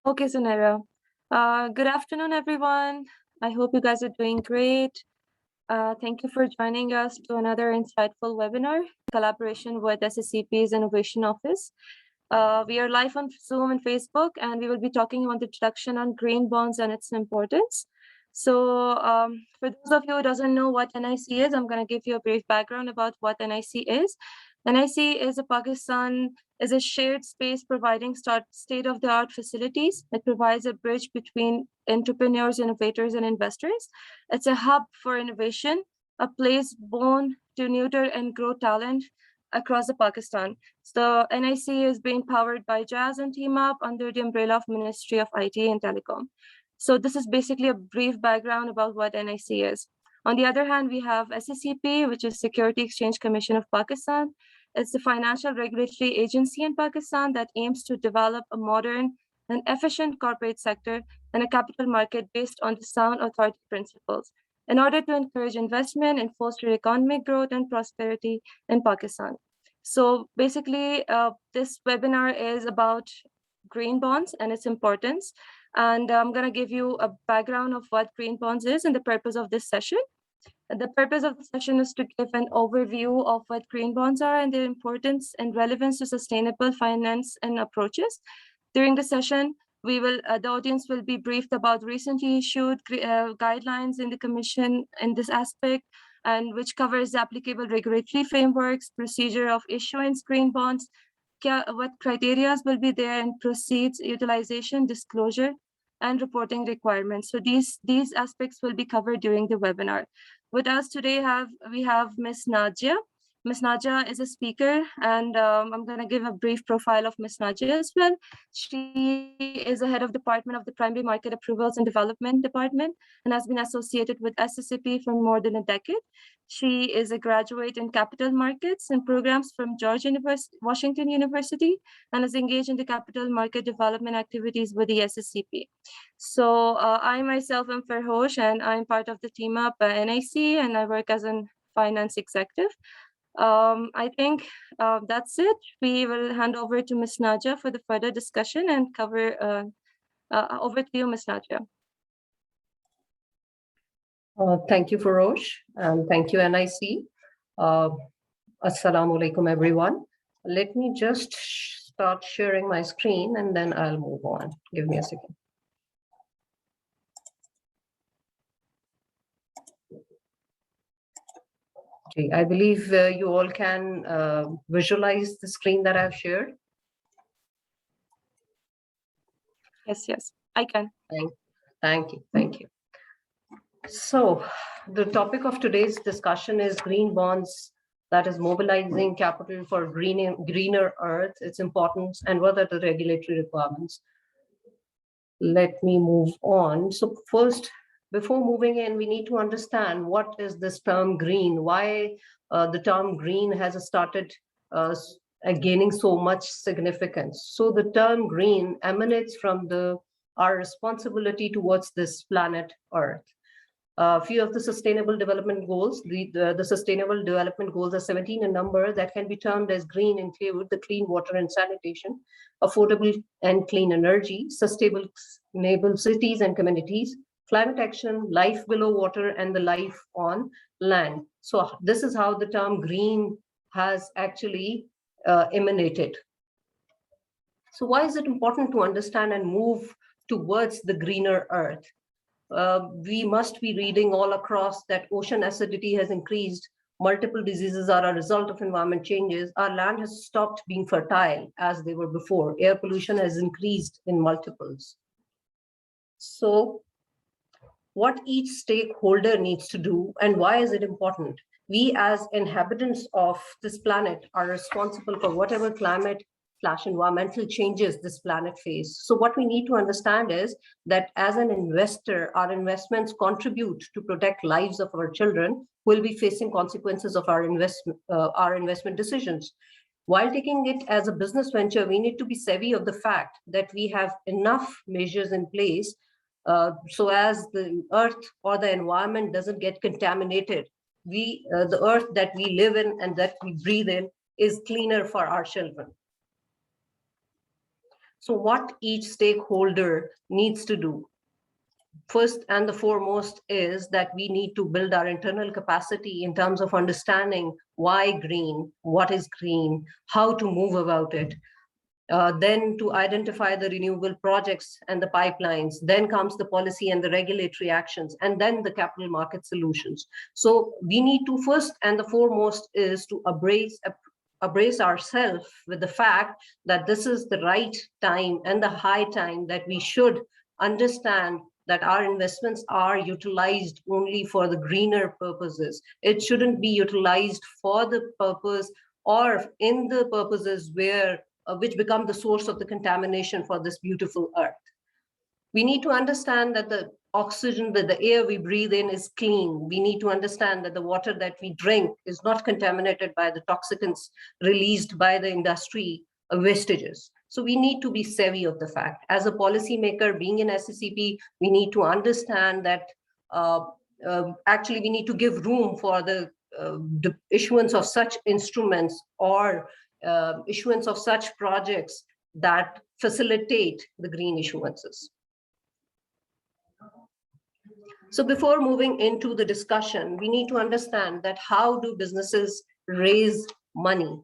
Okay, Sunera. Good afternoon, everyone. I hope you guys are doing great. Thank you for joining us to another insightful webinar in collaboration with SACP's Innovation Office. We are live on Zoom and Facebook, and we will be talking about the introduction on green bonds and its importance. So for those of you who doesn't know what NIC is, I'm going to give you a brief background about what NIC is. NIC is a shared space providing state-of-the-art facilities. It provides a bridge between entrepreneurs, innovators, and investors. It's a hub for innovation, a place born to nurture and grow talent across the Pakistan. So NIC is being powered by Jazz and Team Up under the umbrella of Ministry of IT and Telecom. So this is basically a brief background about what NIC is. On the other hand, we have SECP, which is Security Exchange Commission of Pakistan. It's the financial regulatory agency in Pakistan that aims to develop a modern and efficient corporate sector and a capital market based on the sound authority principles in order to encourage investment and foster economic growth and prosperity in Pakistan. So basically, this webinar is about green bonds and its importance. And I'm going to give you a background of what green bonds is and the purpose of this session. The purpose of the session is to give an overview of what green bonds are and their importance and relevance to sustainable finance and approaches. During the session, the audience will be briefed about recently issued guidelines in the Commission in this aspect, and which covers the applicable regulatory frameworks, procedure of issuance green bonds, what criteria will be there, and proceeds, utilization, disclosure, and reporting requirements. So these aspects will be covered during the webinar. With us today, we have Ms. Najia. Ms. Najia is a speaker, and I'm going to give a brief profile of Ms. Najia as well. She is the head of Department of the Primary Market Approvals and Development Department and has been associated with SACP for more than a decade. She is a graduate in capital markets and programs from Washington University and is engaged in the capital market development activities with the SACP. So I myself am Farhosh, and I'm part of the team up NIC, and I work as a finance executive. I think that's it. We will hand over to Ms. Najia for the further discussion and cover. Over to you, Ms. Najia. Thank you, Farosh, and thank you, NIC. Assalamu alaikum, everyone. Let me just start sharing my screen and then I'll move on. Give me a second. Okay, I believe you all can visualize the screen that I've shared. Yes, I can. Thank you. So the topic of today's discussion is green bonds, that is mobilizing capital for greener earth, its importance, and what are the regulatory requirements. Let me move on. So first, before moving in, we need to understand what is this term green, why the term green has started gaining so much significance. So the term green emanates from our responsibility towards this planet Earth. A few of the sustainable development goals, the sustainable development goals are 17 in number that can be termed as green, include the clean water and sanitation, affordable and clean energy, sustainable cities and communities, climate action, life below water, and the life on land. So this is how the term green has actually emanated. So why is it important to understand and move towards the greener earth? We must be reading all across that ocean acidity has increased. Multiple diseases are a result of environment changes. Our land has stopped being fertile as they were before. Air pollution has increased in multiples. So what each stakeholder needs to do and why is it important? We as inhabitants of this planet are responsible for whatever climate / environmental changes this planet faces. So what we need to understand is that as an investor, our investments contribute to protect lives of our children who will be facing consequences of our investment decisions. While taking it as a business venture, we need to be savvy of the fact that we have enough measures in place so as the earth or the environment doesn't get contaminated. The earth that we live in and that we breathe in is cleaner for our children. So what each stakeholder needs to do, first and the foremost, is that we need to build our internal capacity in terms of understanding why green, what is green, how to move about it. Then to identify the renewable projects and the pipelines, then comes the policy and the regulatory actions, and then the capital market solutions. So we need to first and the foremost is to embrace ourselves with the fact that this is the right time and the high time that we should understand that our investments are utilized only for the greener purposes. It shouldn't be utilized for the purpose or in the purposes where which become the source of the contamination for this beautiful earth. We need to understand that the oxygen, that the air we breathe in is clean. We need to understand that the water that we drink is not contaminated by the toxicants released by the industry wastages. So we need to be savvy of the fact. As a policymaker, being in SACP, we need to understand that actually we need to give room for the issuance of such instruments or issuance of such projects that facilitate the green issuances. So before moving into the discussion, we need to understand that how do businesses raise money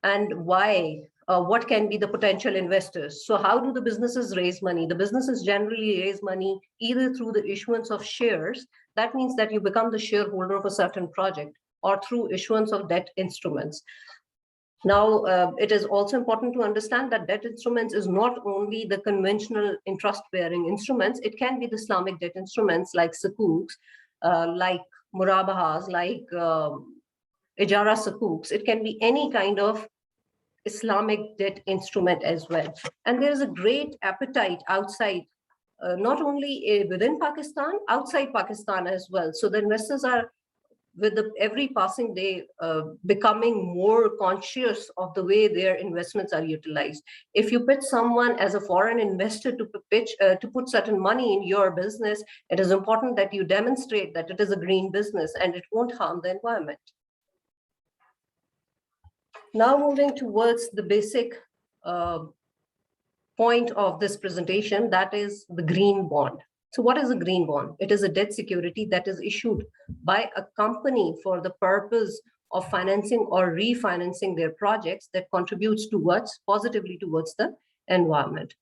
and why, what can be the potential investors? So how do the businesses raise money? The businesses generally raise money either through the issuance of shares, that means that you become the shareholder of a certain project, or through issuance of debt instruments. Now, it is also important to understand that debt instruments is not only the conventional interest-bearing instruments, it can be the Islamic debt instruments like sukuks, like murabahas, like ijara sukuks. It can be any kind of Islamic debt instrument as well. And there is a great appetite outside, not only within Pakistan, outside Pakistan as well. So the investors are, with every passing day, becoming more conscious of the way their investments are utilized. If you pitch someone as a foreign investor to put certain money in your business, it is important that you demonstrate that it is a green business and it won't harm the environment. Now moving towards the basic point of this presentation, that is the green bond. So what is a green bond? It is a debt security that is issued by a company for the purpose of financing or refinancing their projects that contributes positively towards the environment.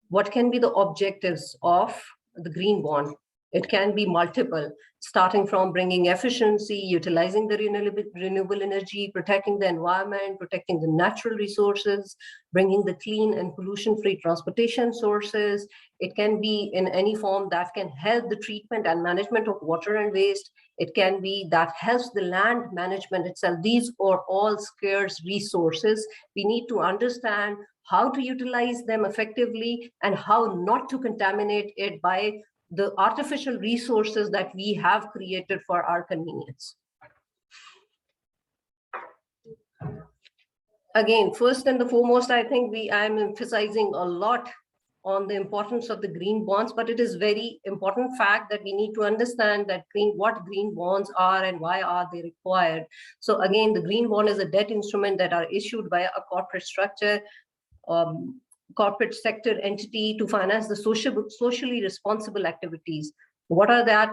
What can be the objectives of the green bond? It can be multiple, starting from bringing efficiency, utilizing the renewable energy, protecting the environment, protecting the natural resources, bringing the clean and pollution-free transportation sources. It can be in any form that can help the treatment and management of water and waste. It can be that helps the land management itself. These are all scarce resources. We need to understand how to utilize them effectively and how not to contaminate it by the artificial resources that we have created for our convenience. Again, first and the foremost, I think I'm emphasizing a lot on the importance of the green bonds, but it is very important fact that we need to understand that what green bonds are and why are they required. So again, the green bond is a debt instrument that are issued by a corporate structure, corporate sector entity to finance the socially responsible activities. What are that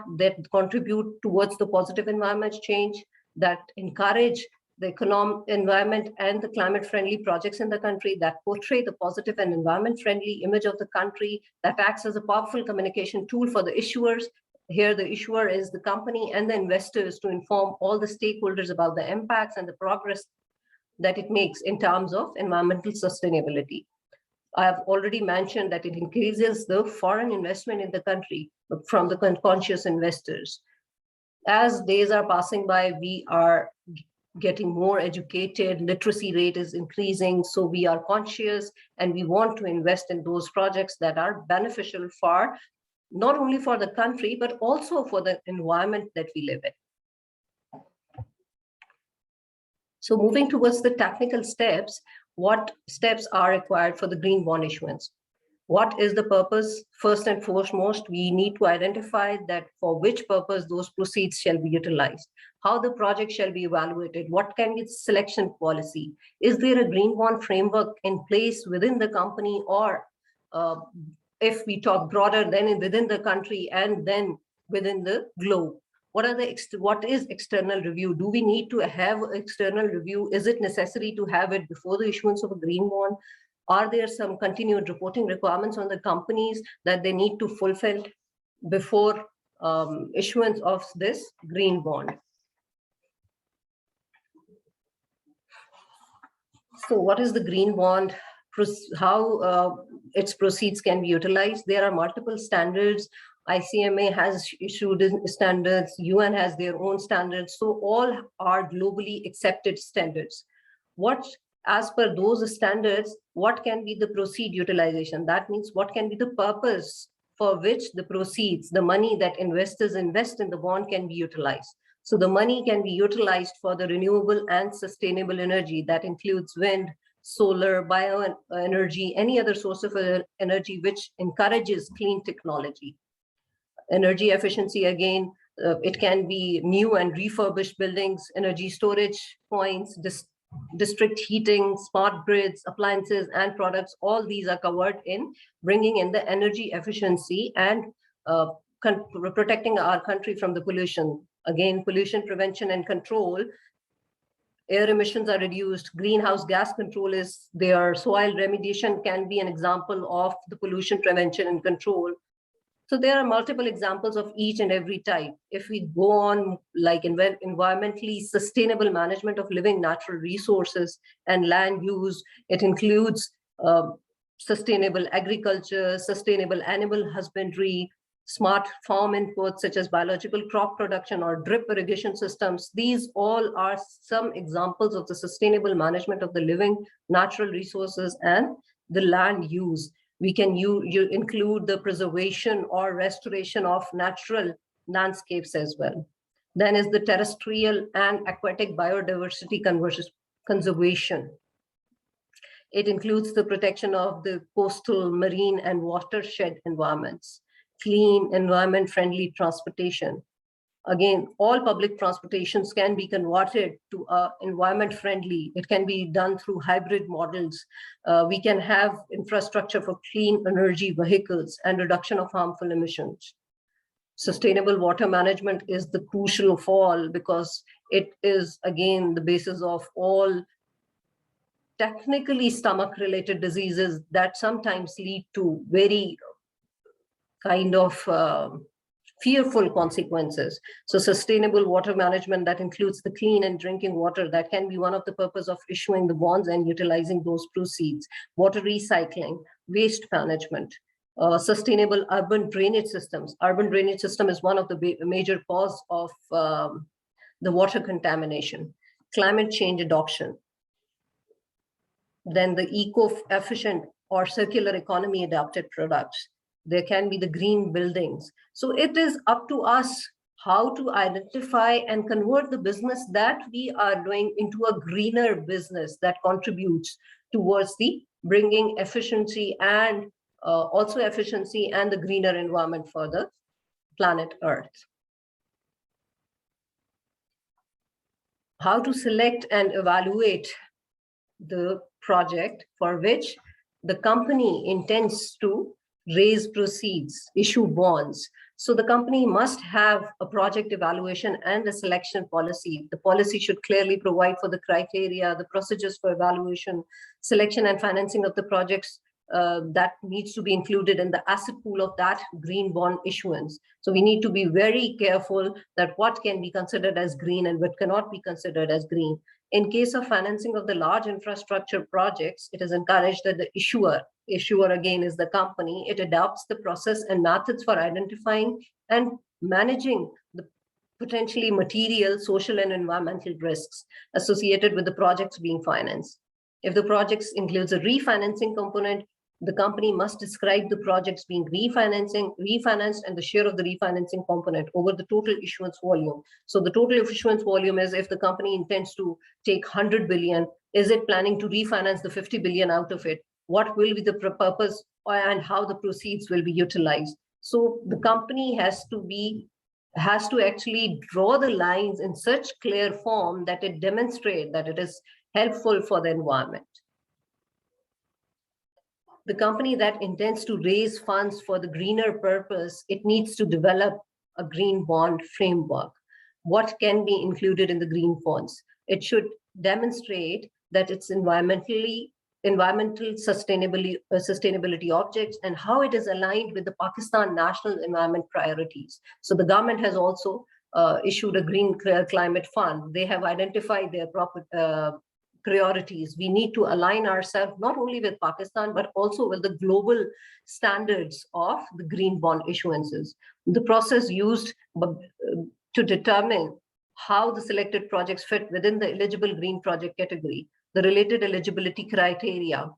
contribute towards the positive environment change, that encourage the economic, environment and the climate friendly projects in the country, that portray the positive and environment friendly image of the country, that acts as a powerful communication tool for the issuers. Here the issuer is the company and the investors to inform all the stakeholders about the impacts and the progress that it makes in terms of environmental sustainability. I have already mentioned that it increases the foreign investment in the country from the conscious investors. As days are passing by, we are getting more educated, literacy rate is increasing, so we are conscious and we want to invest in those projects that are beneficial for, not only for the country, but also for the environment that we live in. So moving towards the technical steps, what steps are required for the green bond issuance? What is the purpose? First and foremost, we need to identify that for which purpose those proceeds shall be utilized. how the project shall be evaluated, what can be its selection policy, is there a green bond framework in place within the company, or if we talk broader, then within the country and then within the globe. What is external review? Do we need to have external review? Is it necessary to have it before the issuance of a green bond? Are there some continued reporting requirements on the companies that they need to fulfill before issuance of this green bond? So what is the green bond? How its proceeds can be utilized? There are multiple standards. ICMA has issued standards, UN has their own standards, so all are globally accepted standards. As per those standards, what can be the proceed utilization? That means what can be the purpose for which the proceeds, the money that investors invest in the bond, can be utilized. So the money can be utilized for the renewable and sustainable energy. That includes wind, solar, bioenergy, any other source of energy which encourages clean technology. Energy efficiency, again, it can be new and refurbished buildings, energy storage points, district heating, smart grids, appliances, and products. All these are covered in bringing in the energy efficiency and protecting our country from the pollution. Again, pollution prevention and control. Air emissions are reduced, greenhouse gas control is there, soil remediation can be an example of the pollution prevention and control. So there are multiple examples of each and every type. If we go on, like environmentally sustainable management of living natural resources and land use, it includes sustainable agriculture, sustainable animal husbandry, smart farm inputs such as biological crop production or drip irrigation systems. These all are some examples of the sustainable management of the living natural resources and the land use. We can include the preservation or restoration of natural landscapes as well. Then is the terrestrial and aquatic biodiversity conservation. It includes the protection of the coastal, marine, and watershed environments, clean, environment-friendly transportation. Again, all public transportations can be converted to environment-friendly. It can be done through hybrid models. We can have infrastructure for clean energy vehicles and reduction of harmful emissions. Sustainable water management is the crucial of all, because it is, again, the basis of all technically stomach-related diseases that sometimes lead to very kind of fearful consequences. So sustainable water management, that includes the clean and drinking water, that can be one of the purpose of issuing the bonds and utilizing those proceeds. Water recycling, waste management, sustainable urban drainage systems. Urban drainage system is one of the major cause of the water contamination. Climate change adoption. Then the eco-efficient or circular economy adapted products. There can be the green buildings. So it is up to us how to identify and convert the business that we are doing into a greener business that contributes towards the bringing efficiency and also efficiency and the greener environment for the planet Earth. How to select and evaluate the project for which the company intends to raise proceeds, issue bonds. So the company must have a project evaluation and a selection policy. The policy should clearly provide for the criteria, the procedures for evaluation, selection and financing of the projects that needs to be included in the asset pool of that green bond issuance. So we need to be very careful that what can be considered as green and what cannot be considered as green. In case of financing of the large infrastructure projects, it is encouraged that the issuer again is the company, it adopts the process and methods for identifying and managing the potentially material, social and environmental risks associated with the projects being financed. If the projects includes a refinancing component, the company must describe the projects being refinanced and the share of the refinancing component over the total issuance volume. So the total issuance volume is, if the company intends to take 100 billion, is it planning to refinance the 50 billion out of it? What will be the purpose and how the proceeds will be utilized? So the company has to be has to actually draw the lines in such clear form that it demonstrates that it is helpful for the environment. The company that intends to raise funds for the greener purpose, it needs to develop a green bond framework. What can be included in the green bonds? It should demonstrate that it's environmental sustainability objects and how it is aligned with the Pakistan national environment priorities. So the government has also issued a green climate fund. They have identified their priorities. We need to align ourselves not only with Pakistan, but also with the global standards of the green bond issuances. The process used to determine how the selected projects fit within the eligible green project category, the related eligibility criteria,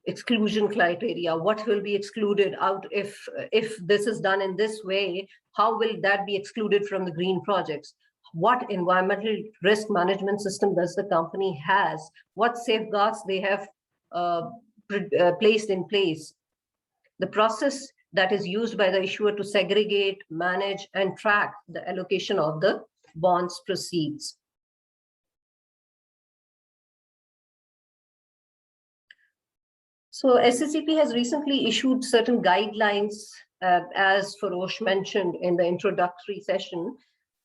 exclusion criteria, what will be excluded out if this is done in this way, how will that be excluded from the green projects? What environmental risk management system does the company has? What safeguards they have placed in place? The process that is used by the issuer to segregate, manage, and track the allocation of the bonds proceeds. So SACP has recently issued certain guidelines, as Ferosh mentioned in the introductory session,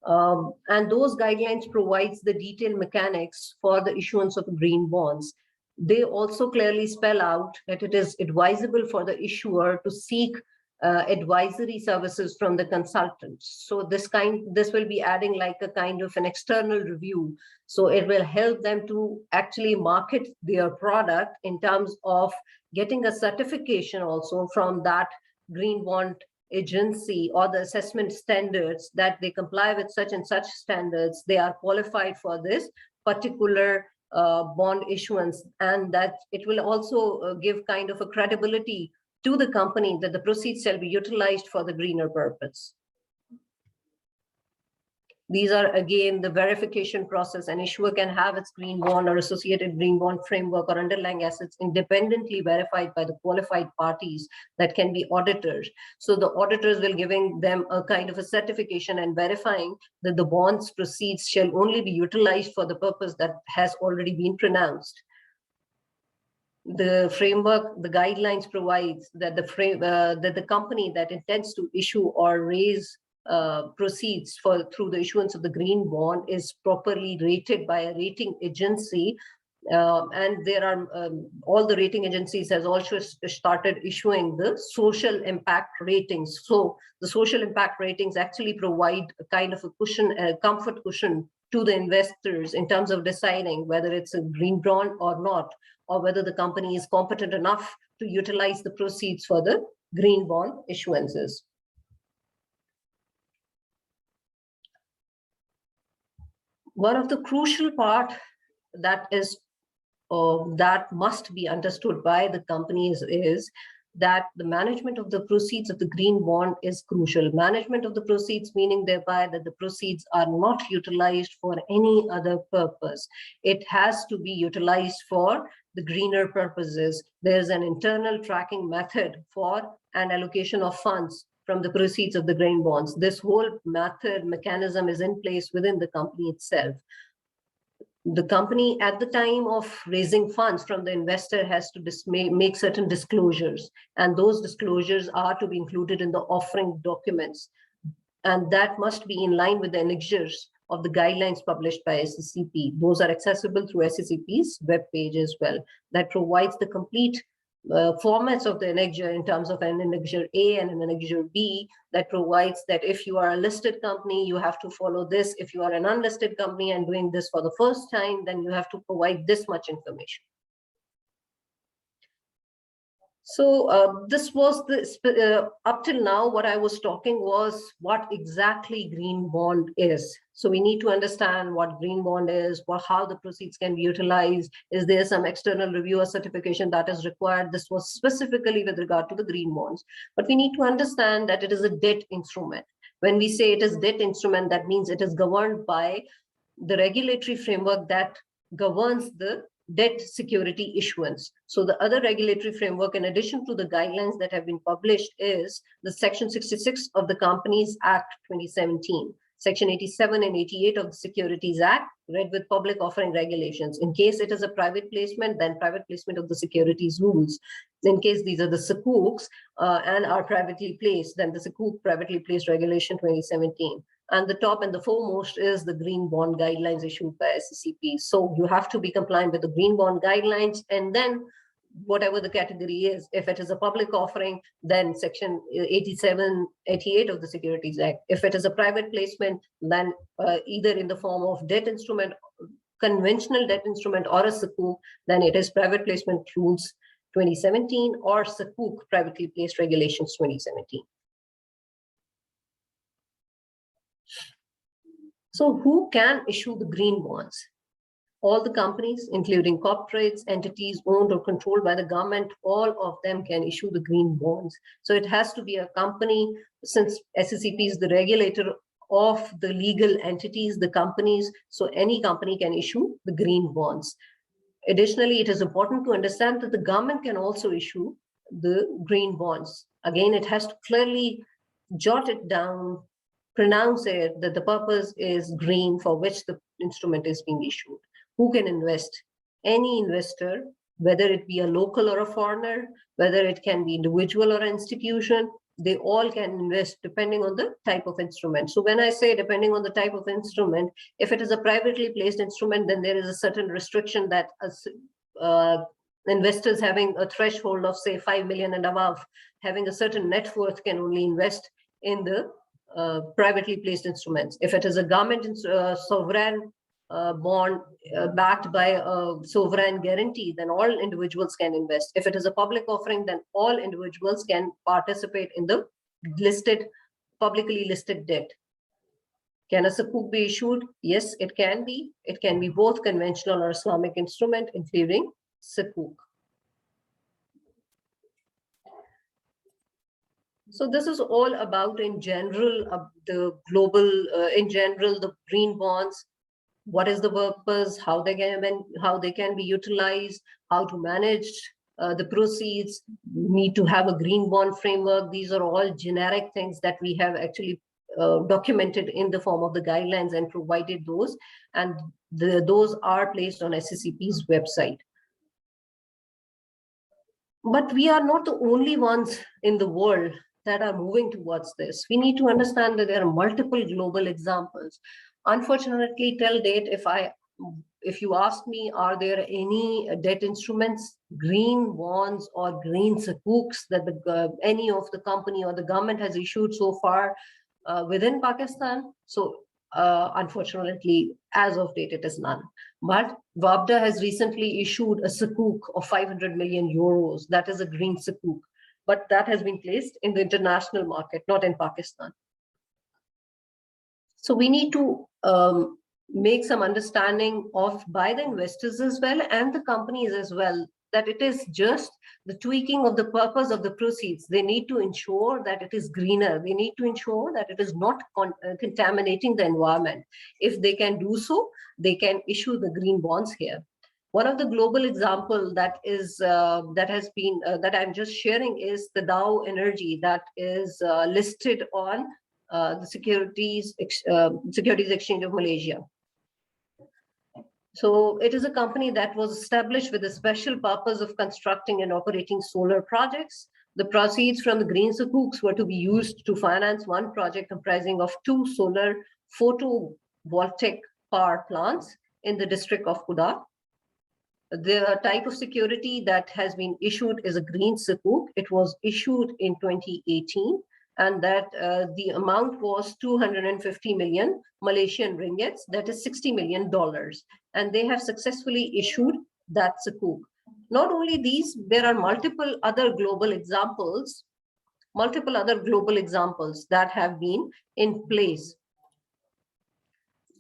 and those guidelines provides the detailed mechanics for the issuance of green bonds. They also clearly spell out that it is advisable for the issuer to seek advisory services from the consultants. So this will be adding like a kind of an external review. So it will help them to actually market their product in terms of getting a certification also from that green bond agency or the assessment standards that they comply with such and such standards. They are qualified for this particular bond issuance, and that it will also give kind of a credibility to the company that the proceeds shall be utilized for the greener purpose. These are again the verification process. An issuer can have its green bond or associated green bond framework or underlying assets independently verified by the qualified parties that can be auditors. So the auditors will giving them a kind of a certification and verifying that the bonds proceeds shall only be utilized for the purpose that has already been pronounced. The framework, the guidelines provides that the company that intends to issue or raise proceeds through the issuance of the green bond is properly rated by a rating agency, and there are all the rating agencies has also started issuing the social impact ratings. So the social impact ratings actually provide a kind of a cushion, a comfort cushion to the investors in terms of deciding whether it's a green bond or not, or whether the company is competent enough to utilize the proceeds for the green bond issuances. One of the crucial part that must be understood by the companies is that the management of the proceeds of the green bond is crucial. Management of the proceeds, meaning thereby that the proceeds are not utilized for any other purpose. It has to be utilized for the greener purposes. There's an internal tracking method for an allocation of funds from the proceeds of the green bonds. This whole mechanism is in place within the company itself. The company at the time of raising funds from the investor has to make certain disclosures, and those disclosures are to be included in the offering documents, and that must be in line with the annexures of the guidelines published by SACP. Those are accessible through SACP's webpage as well. That provides the complete formats of the annexure in terms of an annexure A and an annexure B, that provides that if you are a listed company, you have to follow this. If you are an unlisted company and doing this for the first time, then you have to provide this much information. So this was up till now, what I was talking was what exactly green bond is. So we need to understand what green bond is, how the proceeds can be utilized. Is there some external review or certification that is required? This was specifically with regard to the green bonds. But we need to understand that it is a debt instrument. When we say it is debt instrument, that means it is governed by the regulatory framework that governs the debt security issuance. So the other regulatory framework, in addition to the guidelines that have been published, is the Section 66 of the Companies Act 2017, Section 87 and 88 of the Securities Act, read with public offering regulations. In case it is a private placement, then private placement of the securities rules. In case these are the SACPs and are privately placed, then the SACP privately placed regulation 2017. And the top and the foremost is the green bond guidelines issued by SECP. So you have to be compliant with the green bond guidelines, and then whatever the category is, if it is a public offering, then Section 87, 88 of the Securities Act. If it is a private placement, then either in the form of debt instrument, conventional debt instrument, or a SACP, then it is private placement rules 2017 or SACP privately placed regulations 2017. So who can issue the green bonds? All the companies, including corporates, entities owned or controlled by the government, all of them can issue the green bonds. So it has to be a company, since SECP is the regulator of the legal entities, the companies, so any company can issue the green bonds. Additionally, it is important to understand that the government can also issue the green bonds. Again, it has to clearly jot it down, pronounce it, that the purpose is green for which the instrument is being issued. Who can invest? Any investor, whether it be a local or a foreigner, whether it can be individual or an institution, they all can invest depending on the type of instrument. So when I say depending on the type of instrument, if it is a privately placed instrument, then there is a certain restriction that investors having a threshold of say 5 million and above, having a certain net worth, can only invest in the privately placed instruments. If it is a government sovereign bond backed by a sovereign guarantee, then all individuals can invest. If it is a public offering, then all individuals can participate in the listed, publicly listed debt. Can a sukuk be issued? Yes, it can be. It can be both conventional or Islamic instrument, including sukuk. So this is all about, in general, the global, in general, the green bonds. What is the purpose? How they can be utilized? How to manage the proceeds? Need to have a green bond framework. These are all generic things that we have actually documented in the form of the guidelines and provided those, and those are placed on SECP's website. But we are not the only ones in the world that are moving towards this. We need to understand that there are multiple global examples. Unfortunately, till date, if you ask me, are there any debt instruments, green bonds or green sukuks that any of the company or the government has issued so far within Pakistan? So unfortunately, as of date, it is none. But WABDA has recently issued a sukuk of 500 million euros. That is a green sukuk, but that has been placed in the international market, not in Pakistan. So we need to make some understanding of, by the investors as well and the companies as well, that it is just the tweaking of the purpose of the proceeds. They need to ensure that it is greener. They need to ensure that it is not contaminating the environment. If they can do so, they can issue the green bonds here. One of the global example that is that I'm just sharing is the Dow Energy, that is listed on the Securities Exchange of Malaysia. So it is a company that was established with the special purpose of constructing and operating solar projects. The proceeds from the green sukuks were to be used to finance one project comprising of 2 solar photovoltaic power plants in the district of Kudat. The type of security that has been issued is a green sukuk. It was issued in 2018. And that the amount was 250 million Malaysian ringgits, that is $60 million. And they have successfully issued that sukuk. Not only these, there are multiple other global examples that have been in place.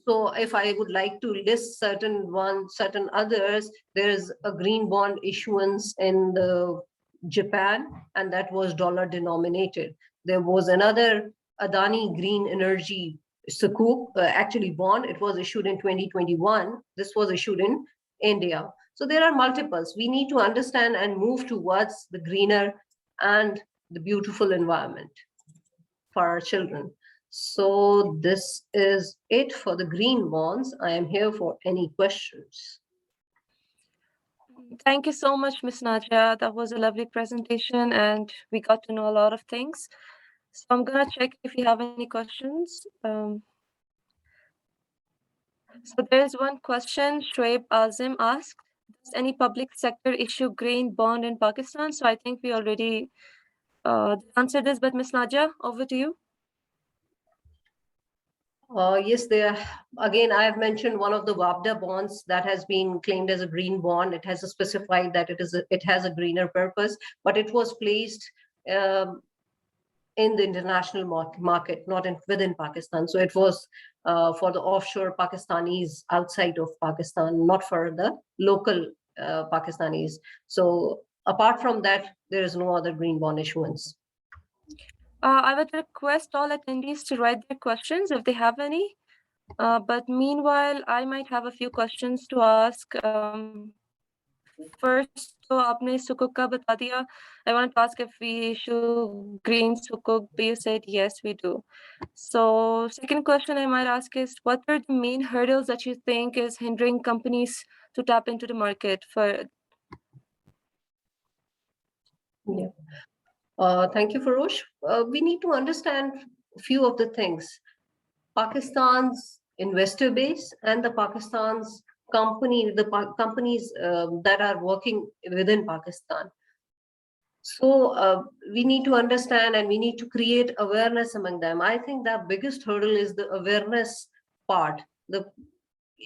So if I would like to list certain others, there is a green bond issuance in Japan, and that was dollar denominated. There was another Adani Green Energy sukuk, actually bond. It was issued in 2021. This was issued in India. So there are multiples. We need to understand and move towards the greener and the beautiful environment for our children. So this is it for the green bonds. I am here for any questions. Thank you so much, Ms. Najia. That was a lovely presentation and we got to know a lot of things. So I'm going to check if you have any questions. So there's one question Shoaib Azim asked, does any public sector issue green bond in Pakistan? So I think we already answered this, but Ms. Najia, over to you. Yes, there. Again, I have mentioned one of the WAPDA bonds that has been claimed as a green bond. It has specified that it has a greener purpose, but it was placed in the international market, not within Pakistan. So it was for the offshore Pakistanis outside of Pakistan, not for the local Pakistanis. So apart from that, there is no other green bond issuance. I would request all attendees to write their questions if they have any. But meanwhile, I might have a few questions to ask. First, तो आपने sukuk का बता दिया. I wanted to ask if we issue green sukuk, but you said yes, we do. So second question I might ask is, what are the main hurdles that you think is hindering companies to tap into the market for? Yeah. Thank you, Farosh. We need to understand a few of the things. Pakistan's investor base and the Pakistan's companies that are working within Pakistan. So we need to understand and we need to create awareness among them. I think the biggest hurdle is the awareness part.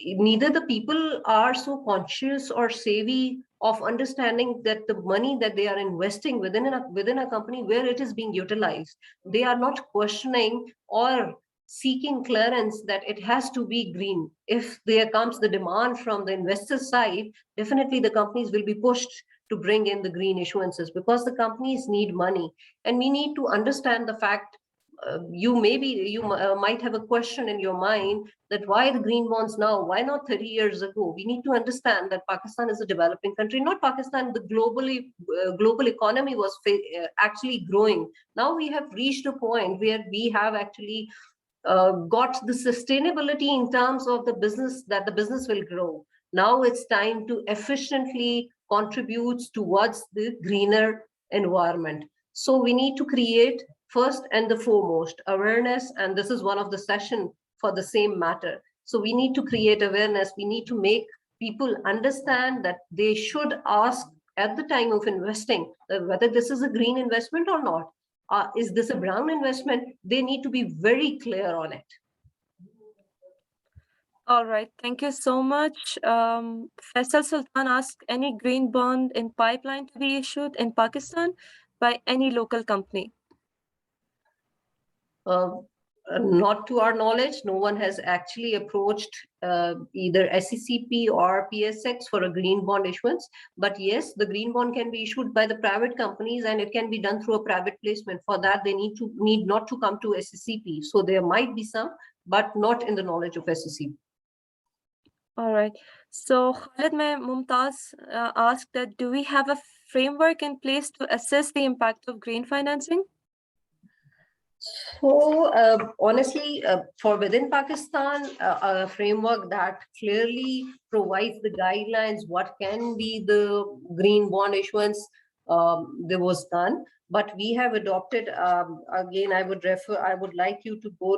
Neither the people are so conscious or savvy of understanding that the money that they are investing within a company where it is being utilized, they are not questioning or seeking clearance that it has to be green. If there comes the demand from the investor side, definitely the companies will be pushed to bring in the green issuances because the companies need money. And we need to understand the fact, you might have a question in your mind that why the green bonds now, why not 30 years ago? We need to understand that Pakistan is a developing country, not Pakistan, the global economy was actually growing. Now we have reached a point where we have actually got the sustainability in terms of the business, that the business will grow. Now it's time to efficiently contribute towards the greener environment. So we need to create first and the foremost awareness, and this is one of the session for the same matter. So we need to create awareness. We need to make people understand that they should ask at the time of investing whether this is a green investment or not. Is this a brown investment? They need to be very clear on it. All right, thank you so much. Faisal Sultan asked, any green bond in pipeline to be issued in Pakistan by any local company? Not to our knowledge, no one has actually approached either SECP or PSX for a green bond issuance. But yes, the green bond can be issued by the private companies and it can be done through a private placement. For that, they need not to come to SECP. So there might be some, but not in the knowledge of SECP. All right. So Khalid Mumtaz asked that, do we have a framework in place to assess the impact of green financing? So honestly, for within Pakistan, a framework that clearly provides the guidelines, what can be the green bond issuance, there was none. But we have adopted, again, I would like you to go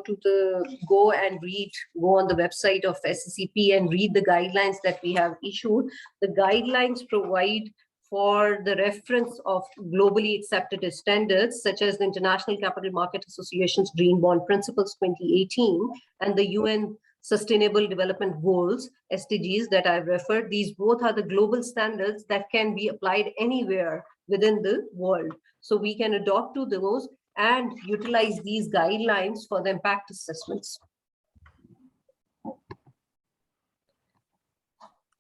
on the website of SACP and read the guidelines that we have issued. The guidelines provide for the reference of globally accepted standards, such as the International Capital Market Association's Green Bond Principles 2018 and the UN Sustainable Development Goals, SDGs, that I've referred. These both are the global standards that can be applied anywhere within the world. So we can adopt to those and utilize these guidelines for the impact assessments.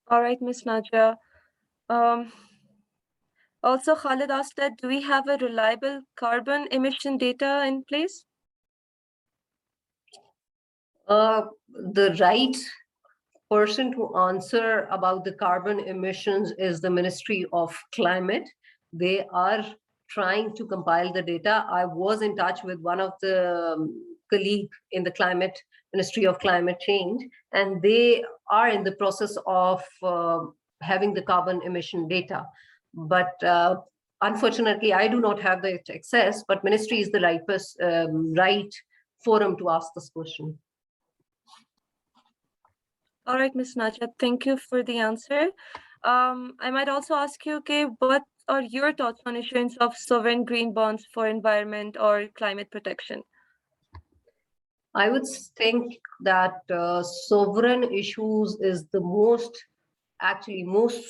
All right, Ms. Najia. Also, Khalid asked that, do we have a reliable carbon emission data in place? The right person to answer about the carbon emissions is the Ministry of Climate. They are trying to compile the data. I was in touch with one of the colleague in the Ministry of Climate Change, and they are in the process of having the carbon emission data. But unfortunately, I do not have the access, but ministry is the right forum to ask this question. All right, Ms. Najia, thank you for the answer. I might also ask you, okay, what are your thoughts on issuance of sovereign green bonds for environment or climate protection? I would think that sovereign issues is the most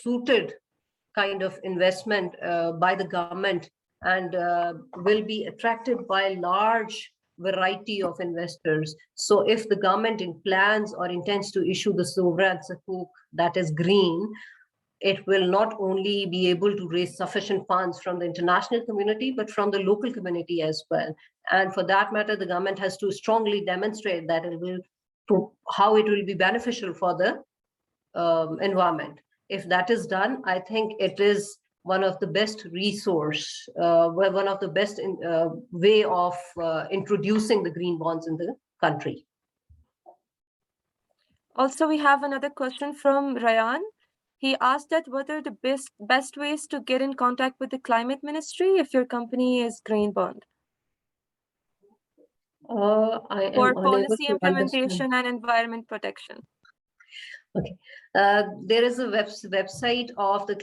suited kind of investment by the government, and will be attracted by large variety of investors. So if the government plans or intends to issue the sovereign sukuk that is green, it will not only be able to raise sufficient funds from the international community, but from the local community as well. And for that matter, the government has to strongly demonstrate that how it will be beneficial for the environment. If that is done, I think it is one of the best resource, one of the best way of introducing the green bonds in the country. Also, we have another question from Rayan. He asked that what are the best ways to get in contact with the climate ministry if your company is green bond? I am For unable policy to implementation understand. and environment protection. Okay. There is a website of the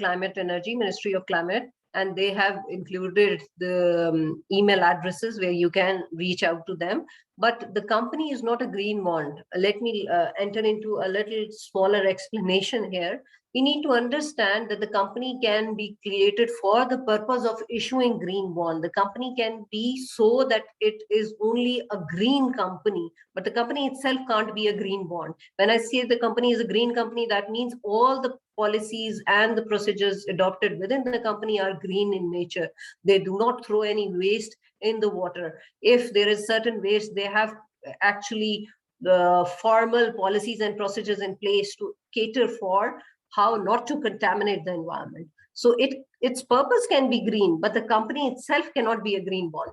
Ministry of Climate, and they have included the email addresses where you can reach out to them. But the company is not a green bond. Let me enter into a little smaller explanation here. We need to understand that the company can be created for the purpose of issuing green bond. The company can be so that it is only a green company, but the company itself can't be a green bond. When I say the company is a green company, that means all the policies and the procedures adopted within the company are green in nature. They do not throw any waste in the water. If there is certain waste, they have actually the formal policies and procedures in place to cater for how not to contaminate the environment. So its purpose can be green, but the company itself cannot be a green bond.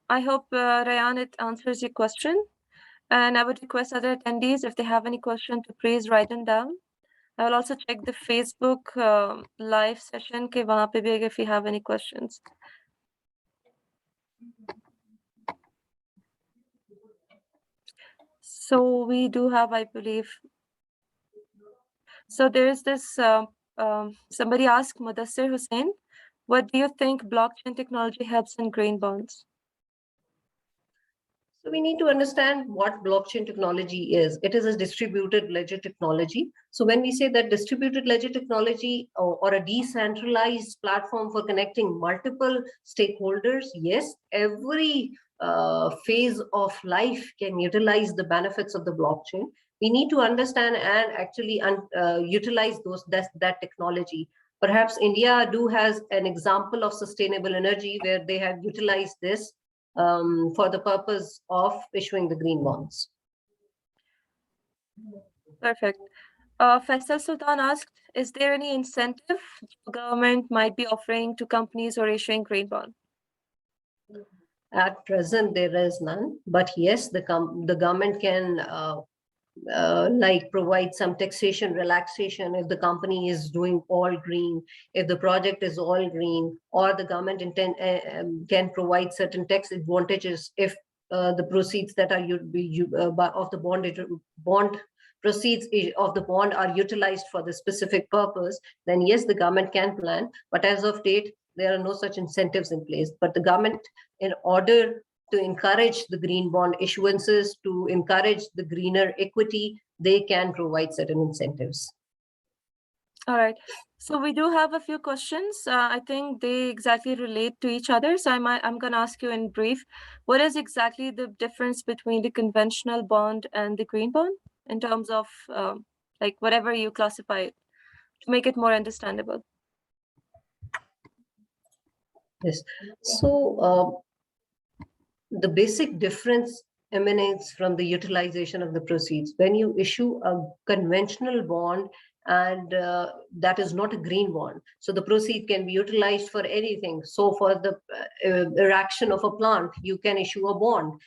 I hope, Rayan, it answers your question. And I would request other attendees, if they have any question, to please write them down. I will also check the Facebook live session ke wahan pe bhi if you have any questions. So we do have, I believe. So there is this, somebody asked Mudassir Hussain, what do you think blockchain technology helps in green bonds? So we need to understand what blockchain technology is. It is a distributed ledger technology. So when we say that distributed ledger technology or a decentralized platform for connecting multiple stakeholders, yes, every phase of life can utilize the benefits of the blockchain. We need to understand and actually utilize that technology. Perhaps India has an example of sustainable energy where they have utilized this for the purpose of issuing the green bonds. Perfect. Faisal Sultan asked, is there any incentive the government might be offering to companies or issuing green bond? At present, there is none, but yes, the government can provide some taxation relaxation if the company is doing all green, if the project is all green, or the government can provide certain tax advantages if the proceeds that are of the bond proceeds of the bond are utilized for the specific purpose, then yes, the government can plan. But as of date, there are no such incentives in place. But the government, in order to encourage the green bond issuances, to encourage the greener equity, they can provide certain incentives. All right. So we do have a few questions. I think they exactly relate to each other. So I'm going to ask you in brief, what is exactly the difference between the conventional bond and the green bond in terms of like whatever you classify it, to make it more understandable? Yes. So the basic difference emanates from the utilization of the proceeds. When you issue a conventional bond, and that is not a green bond, so the proceed can be utilized for anything. So for the erection of a plant, you can issue a bond.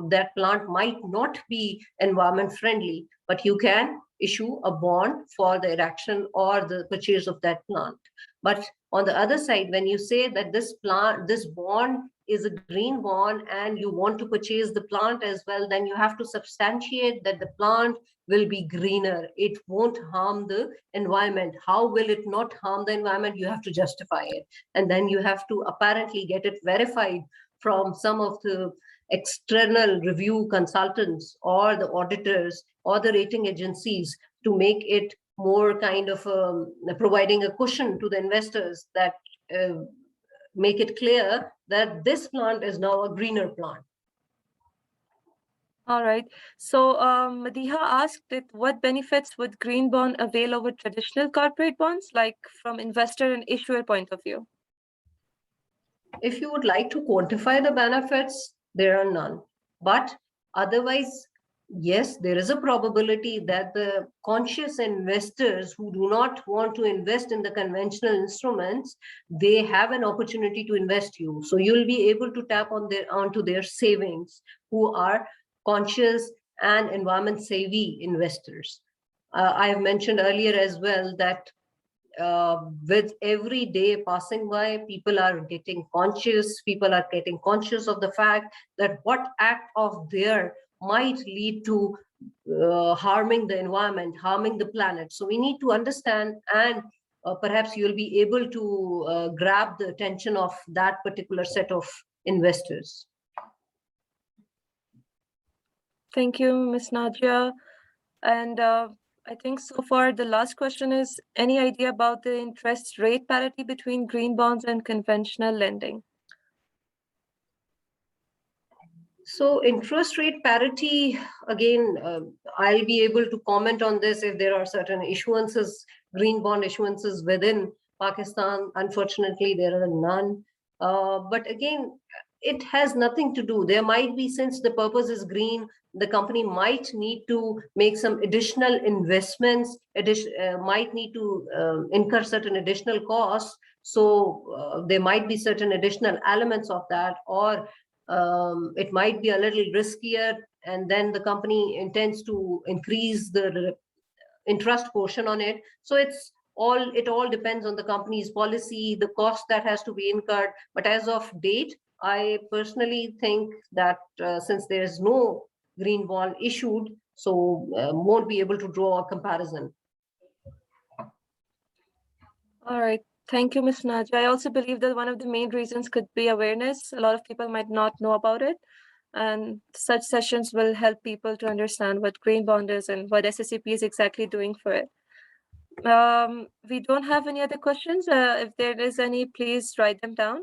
That plant might not be environment friendly, but you can issue a bond for the erection or the purchase of that plant. But on the other side, when you say that this bond is a green bond and you want to purchase the plant as well, then you have to substantiate that the plant will be greener. It won't harm the environment. How will it not harm the environment? You have to justify it. And then you have to apparently get it verified from some of the external review consultants or the auditors or the rating agencies to make it more kind of providing a cushion to the investors that make it clear that this plant is now a greener plant. All right. So Madiha asked that what benefits would green bond avail over traditional corporate bonds, like from investor and issuer point of view? If you would like to quantify the benefits, there are none. But otherwise, yes, there is a probability that the conscious investors who do not want to invest in the conventional instruments, they have an opportunity to invest you. So you'll be able to tap onto their savings, who are conscious and environment savvy investors. I have mentioned earlier as well that with every day passing by, people are getting conscious of the fact that what act of their might lead to harming the environment, harming the planet. So we need to understand, and perhaps you'll be able to grab the attention of that particular set of investors. Thank you, Ms. Najia. And I think so far the last question is, any idea about the interest rate parity between green bonds and conventional lending? So interest rate parity, again, I'll be able to comment on this if there are certain issuances, green bond issuances within Pakistan. Unfortunately, there are none. But again, it has nothing to do. There might be, since the purpose is green, the company might need to make some additional investments, might need to incur certain additional costs. So there might be certain additional elements of that, or it might be a little riskier, and then the company intends to increase the interest portion on it. So it all depends on the company's policy, the cost that has to be incurred. But as of date, I personally think that since there is no green bond issued, so won't be able to draw a comparison. All right. Thank you, Ms. Najia. I also believe that one of the main reasons could be awareness. A lot of people might not know about it. And such sessions will help people to understand what green bond is and what SACP is exactly doing for it. We don't have any other questions. If there is any, please write them down.